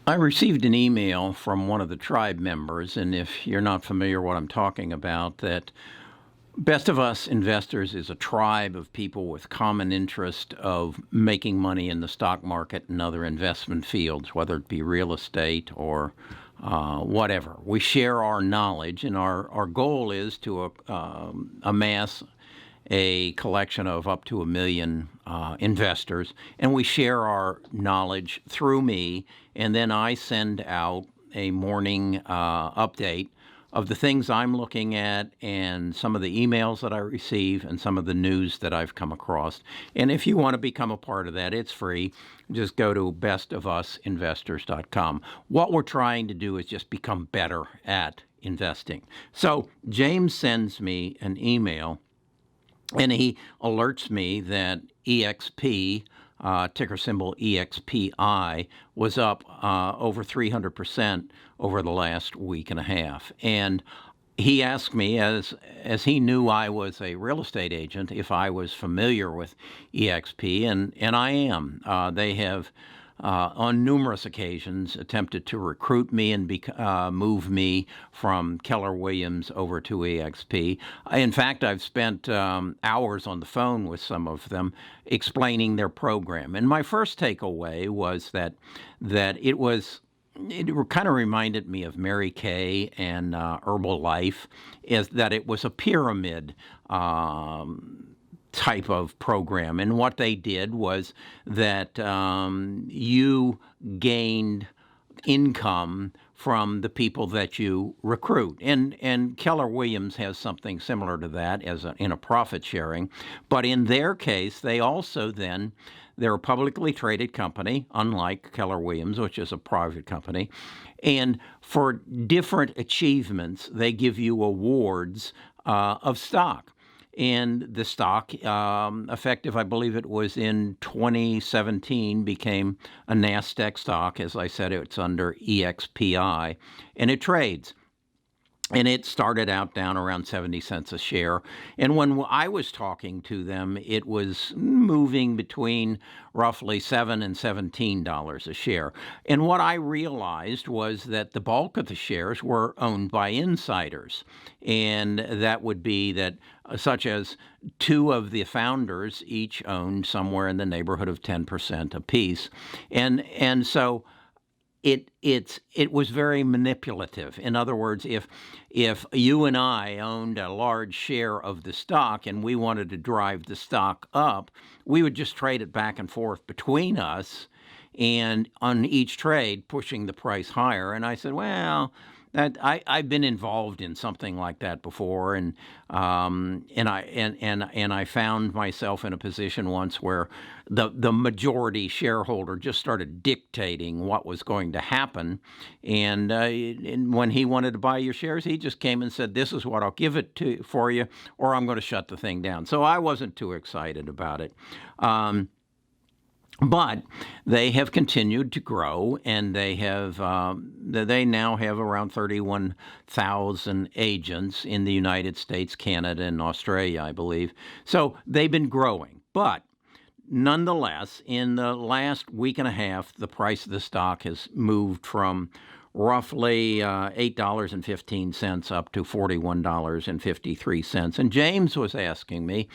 I received an email from one of the tribe members, and if you're not familiar what I'm talking about, that Best of Us Investors is a tribe of people with common interest of making money in the stock market and other investment fields, whether it be real estate or whatever. We share our knowledge, and our goal is to amass a collection of up to 1 million investors, and we share our knowledge through me, and then I send out a morning update of the things I'm looking at and some of the emails that I receive and some of the news that I've come across. And if you want to become a part of that, it's free. Just go to bestofusinvestors.com. What we're trying to do is just become better at investing. So James sends me an email and he alerts me that EXP, ticker symbol EXPI, was up over 300% over the last week and a half. And he asked me, as he knew I was a real estate agent, if I was familiar with EXP, and I am. They have on numerous occasions attempted to recruit me and move me from Keller Williams over to EXP. In fact, I've spent hours on the phone with some of them explaining their program. And my first takeaway was that it kind of reminded me of Mary Kay and Herbalife, is that it was a pyramid type of program. And what they did was that you gained income from the people that you recruit. And Keller Williams has something similar to that in a profit sharing. But in their case, they also then, they're a publicly traded company, unlike Keller Williams, which is a private company. And for different achievements, they give you awards of stock. And the stock, effective, I believe it was in 2017, became a NASDAQ stock. As I said, it's under EXPI, and it trades. And it started out down around 70 cents a share. And when I was talking to them, it was moving between roughly $7 and $17 a share. And what I realized was that the bulk of the shares were owned by insiders. And that would be that, such as two of the founders each owned somewhere in the neighborhood of 10% apiece. And so it was very manipulative. In other words, if you and I owned a large share of the stock and we wanted to drive the stock up, we would just trade it back and forth between us, and on each trade pushing the price higher. And I said, well, I've been involved in something like that before, and I found myself in a position once where the majority shareholder just started dictating what was going to happen, and when he wanted to buy your shares, he just came and said, "This is what I'll give it for you, or I'm going to shut the thing down." So I wasn't too excited about it. But they have continued to grow, and they now have around 31,000 agents in the United States, Canada, and Australia, I believe. So they've been growing. But nonetheless, in the last week and a half, the price of the stock has moved from roughly $8.15 up to $41.53. And James was asking me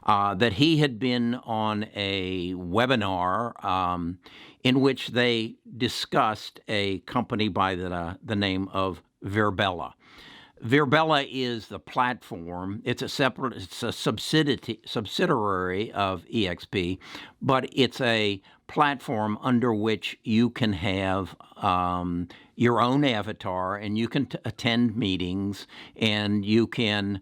that he had been on a webinar in which they discussed a company by the name of VirBELLA. VirBELLA is the platform. It's a subsidiary of EXP, but it's a platform under which you can have your own avatar, and you can attend meetings, and you can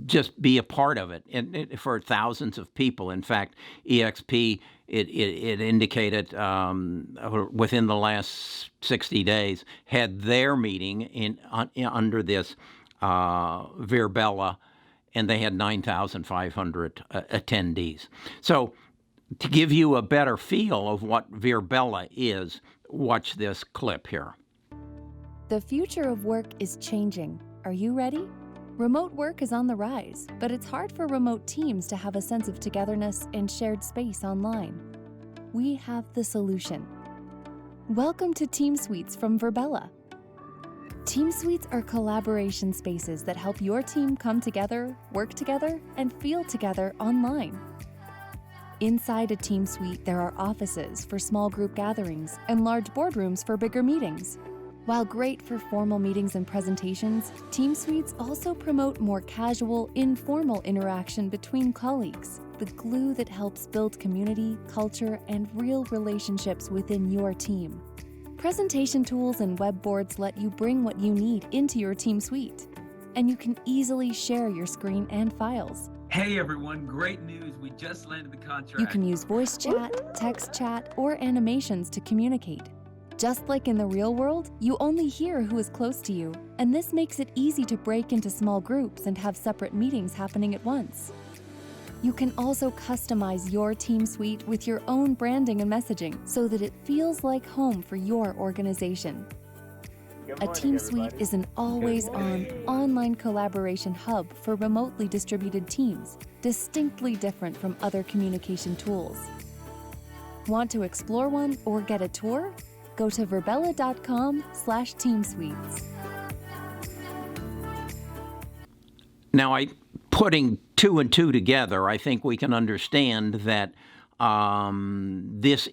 just be a part of it, and for thousands of people. In fact, EXP, it indicated within the last 60 days had their meeting under this VirBELLA, and they had 9,500 attendees. So to give you a better feel of what VirBELLA is, watch this clip here. The future of work is changing. Are you ready? Remote work is on the rise, but it's hard for remote teams to have a sense of togetherness and shared space online. We have the solution. Welcome to Team Suites from VirBELLA. Team Suites are collaboration spaces that help your team come together, work together, and feel together online. Inside a Team Suite, there are offices for small group gatherings and large boardrooms for bigger meetings. While great for formal meetings and presentations, Team Suites also promote more casual, informal interaction between colleagues, the glue that helps build community, culture, and real relationships within your team. Presentation tools and web boards let you bring what you need into your Team Suite, and you can easily share your screen and files. Hey everyone, great news. We just landed the contract. You can use voice chat, text chat, or animations to communicate. Just like in the real world, you only hear who is close to you, and this makes it easy to break into small groups and have separate meetings happening at once. You can also customize your Team Suite with your own branding and messaging so that it feels like home for your organization. A Team Suite is an always-on, online collaboration hub for remotely distributed teams, distinctly different from other communication tools. Want to explore one or get a tour? Go to virbella.com/teamsuites. Now, putting two and two together, I think we can understand that this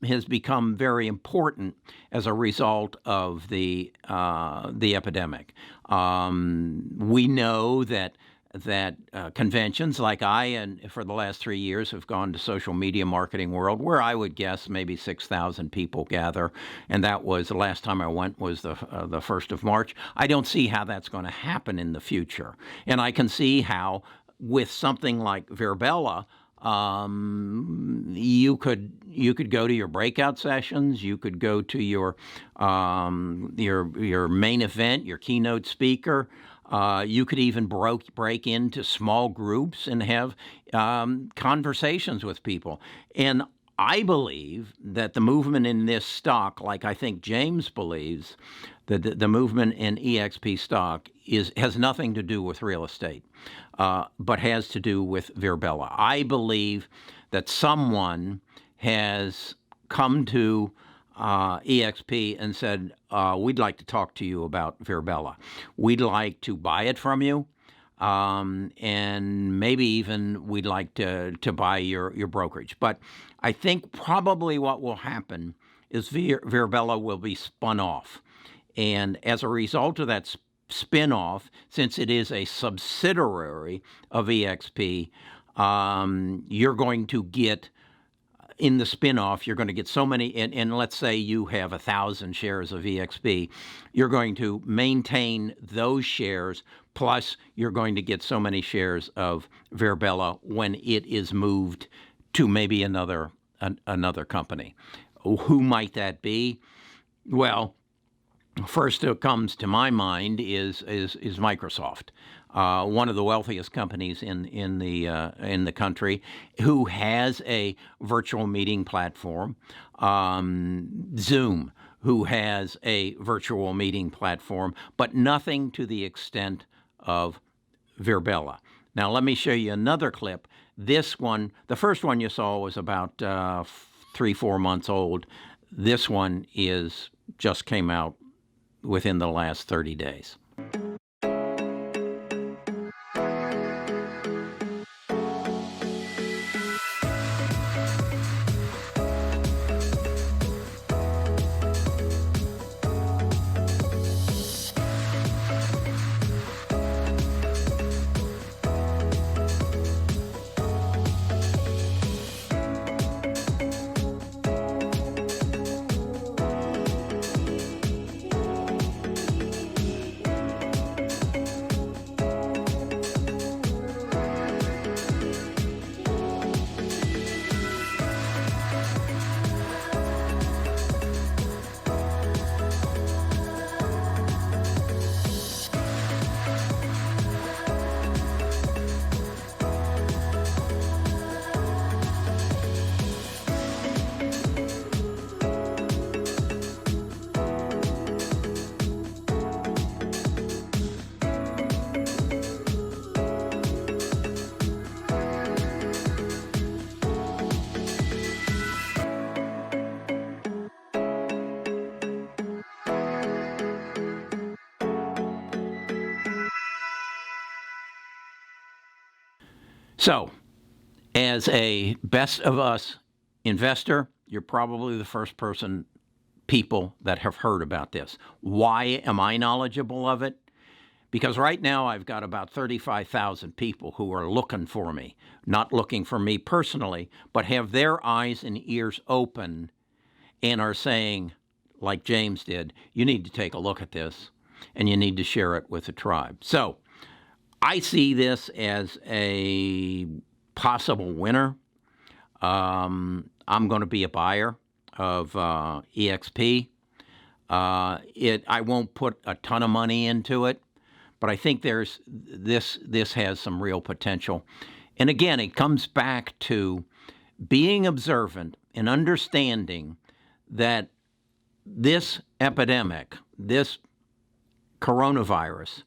has become very important as a result of the epidemic. We know that conventions like and for the last 3 years have gone to social media marketing world, where I would guess maybe 6,000 people gather, and that was the last time I went was the 1st of March. I don't see how that's going to happen in the future, and I can see how with something like VirBELLA, you could go to your breakout sessions, you could go to your main event, your keynote speaker. You could even break into small groups and have conversations with people. And I believe that the movement in this stock, like I think James believes, that the movement in EXP stock has nothing to do with real estate, but has to do with VirBELLA. I believe that someone has come to EXP and said, we'd like to talk to you about VirBELLA. We'd like to buy it from you, and maybe even we'd like to buy your brokerage. But I think probably what will happen is VirBELLA will be spun off. And as a result of that spin-off, since it is a subsidiary of EXP, you're going to get, in the spin-off, you're going to get so many, and let's say you have 1,000 shares of EXP, you're going to maintain those shares, plus you're going to get so many shares of VirBELLA when it is moved to maybe another company. Who might that be? Well, first that comes to my mind is Microsoft, one of the wealthiest companies in the country, who has a virtual meeting platform. Zoom, who has a virtual meeting platform, but nothing to the extent of VirBELLA. Now let me show you another clip. This one, the first one you saw was about 3-4 months old. This one just came out within the last 30 days. So, as a best of us investor, you're probably the first people that have heard about this. Why am I knowledgeable of it? Because right now I've got about 35,000 people who are looking for me, not looking for me personally, but have their eyes and ears open and are saying, like James did, you need to take a look at this and you need to share it with the tribe. So I see this as a possible winner. I'm going to be a buyer of EXP. I won't put a ton of money into it, but I think this has some real potential. And again, it comes back to being observant and understanding that this epidemic, this coronavirus,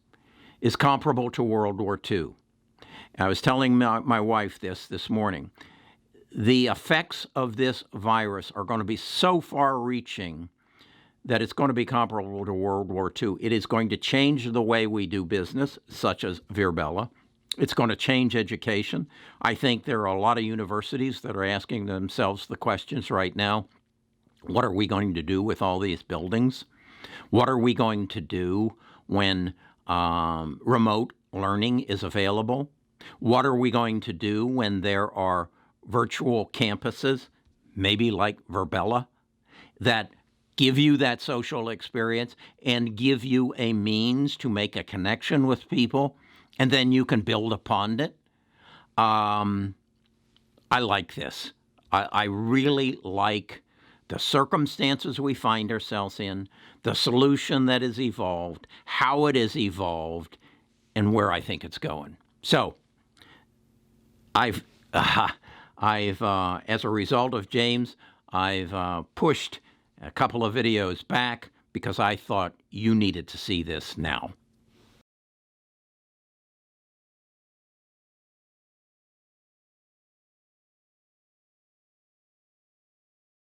is comparable to World War II. I was telling my wife this morning. The effects of this virus are going to be so far-reaching that it's going to be comparable to World War II. It is going to change the way we do business, such as VirBELLA. It's going to change education. I think there are a lot of universities that are asking themselves the questions right now. What are we going to do with all these buildings? What are we going to do when remote learning is available? What are we going to do when there are virtual campuses, maybe like VirBELLA, that give you that social experience and give you a means to make a connection with people, and then you can build upon it? I like this. I really like the circumstances we find ourselves in, the solution that is evolved, how it is evolved, and where I think it's going. So, I've as a result of James, I've pushed a couple of videos back because I thought you needed to see this now.